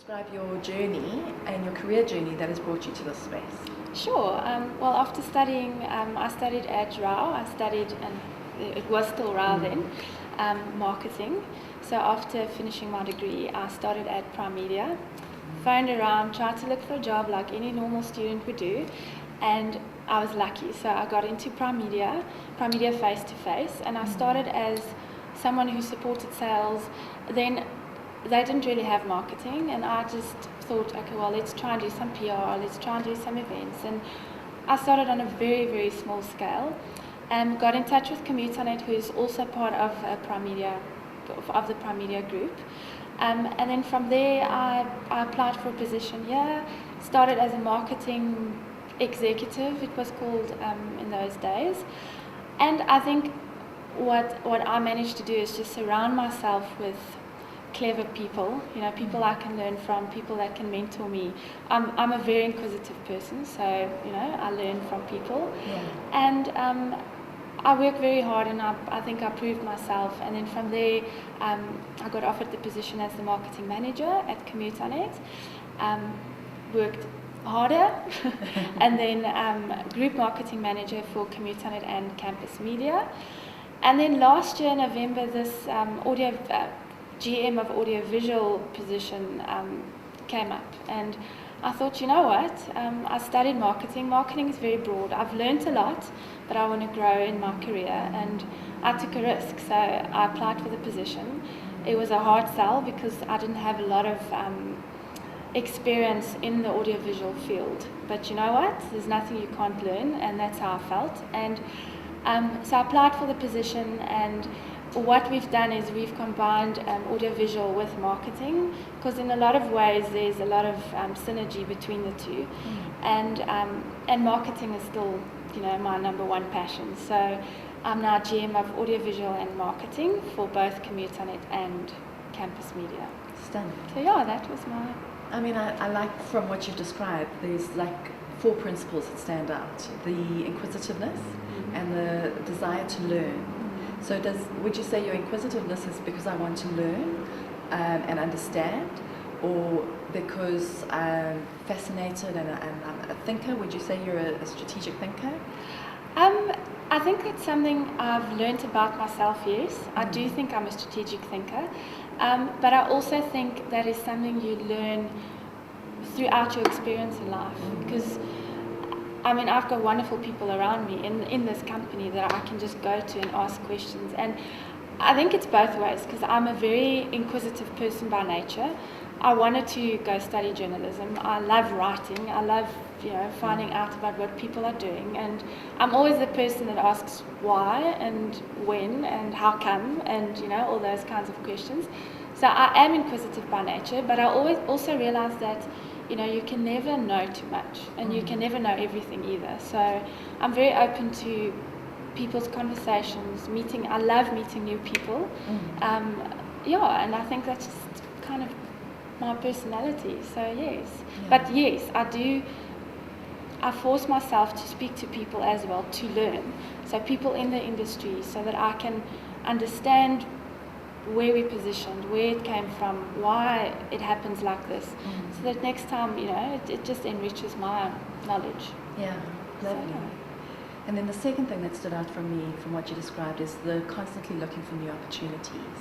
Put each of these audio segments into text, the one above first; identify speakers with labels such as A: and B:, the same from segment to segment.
A: describe your journey and your career journey that has brought you to this space?
B: Sure. Well, after studying, I studied at Rao. And it was still Rao then, marketing. So after finishing my degree, I started at Prime Media, phoned around, tried to look for a job like any normal student would do, and I was lucky. So I got into Prime Media face-to-face, and I started as someone who supported sales. Then they didn't really have marketing, and I just thought, okay, well, let's try and do some PR, let's try and do some events. And I started on a very, very small scale, and got in touch with Comutanet, who is also part of Prime Media, of the Prime Media group. And then from there, I applied for a position here, started as a marketing executive, it was called in those days. And I think what I managed to do is just surround myself with clever people, people I can learn from, people that can mentor me. I'm a very inquisitive person, so I learn from people. And I work very hard, and I think I proved myself. And then from there, I got offered the position as the marketing manager at Comutanet. Worked harder, and then group marketing manager for Comutanet and campus media. And then last year, November, this GM of audiovisual position came up, and I thought, you know what, I studied marketing. Marketing is very broad. I've learned a lot, but I want to grow in my career, and I took a risk, so I applied for the position. It was a hard sell because I didn't have a lot of experience in the audiovisual field, but you know what, there's nothing you can't learn, and that's how I felt. And so I applied for the position, and what we've done is we've combined audiovisual with marketing, because in a lot of ways there's a lot of synergy between the two, and marketing is still my number one passion. So I'm now GM of audiovisual and marketing for both Comutanet and campus media.
A: Stunning.
B: So yeah, that was my...
A: I mean, I like from what you've described, there's like 4 principles that stand out: the inquisitiveness and the desire to learn. So would you say your inquisitiveness is because I want to learn and understand, or because I'm fascinated and I'm a thinker? Would you say you're a strategic thinker?
B: I think that's something I've learned about myself, yes. I do think I'm a strategic thinker, but I also think that is something you learn throughout your experience in life, because I mean, I've got wonderful people around me in this company that I can just go to and ask questions. And I think it's both ways, because I'm a very inquisitive person by nature. I wanted to go study journalism. I love writing. I love, finding out about what people are doing. And I'm always the person that asks why and when and how come and, all those kinds of questions. So I am inquisitive by nature, but I always also realize that you can never know too much, and you can never know everything either. So I'm very open to people's conversations, I love meeting new people. And I think that's just kind of my personality. So yes. But yes, I force myself to speak to people as well, to learn. So people in the industry, so that I can understand where we're positioned, where it came from, why it happens like this, so that next time, it just enriches my knowledge.
A: Yeah, lovely. So, and then the second thing that stood out from me, from what you described, is the constantly looking for new opportunities.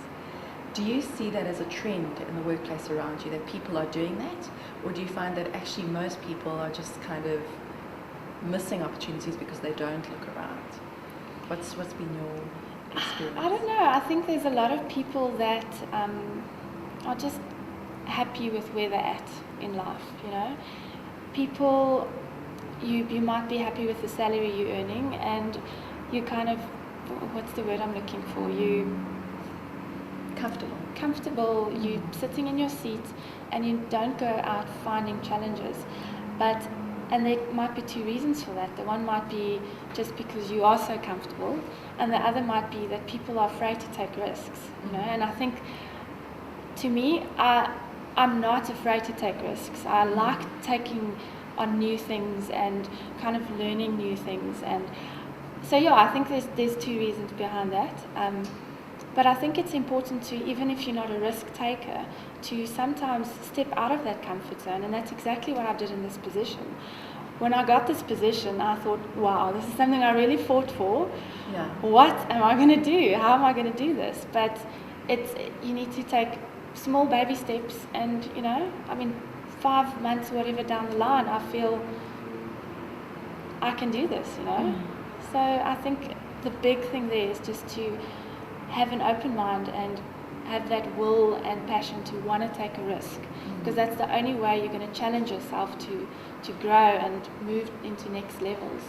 A: Do you see that as a trend in the workplace around you, that people are doing that? Or do you find that actually most people are just kind of missing opportunities because they don't look around? What's been your experience?
B: I don't know. I think there's a lot of people that are just happy with where they're at in life, People, you might be happy with the salary you're earning, and you kind of, what's the word I'm looking for? You comfortable, you sitting in your seat, and you don't go out finding challenges. And there might be 2 reasons for that. The one might be just because you are so comfortable, and the other might be that people are afraid to take risks, And I think, to me, I'm not afraid to take risks. I like taking on new things and kind of learning new things. And so, I think there's 2 reasons behind that. But I think it's important to, even if you're not a risk taker, to sometimes step out of that comfort zone, and that's exactly what I did in this position. When I got this position, I thought, wow, this is something I really fought for.
A: Yeah.
B: What am I going to do? How am I going to do this? But you need to take small baby steps, and 5 months, whatever down the line, I feel I can do this, So I think the big thing there is just to have an open mind and have that will and passion to want to take a risk, because that's the only way you're going to challenge yourself to grow and move into next levels.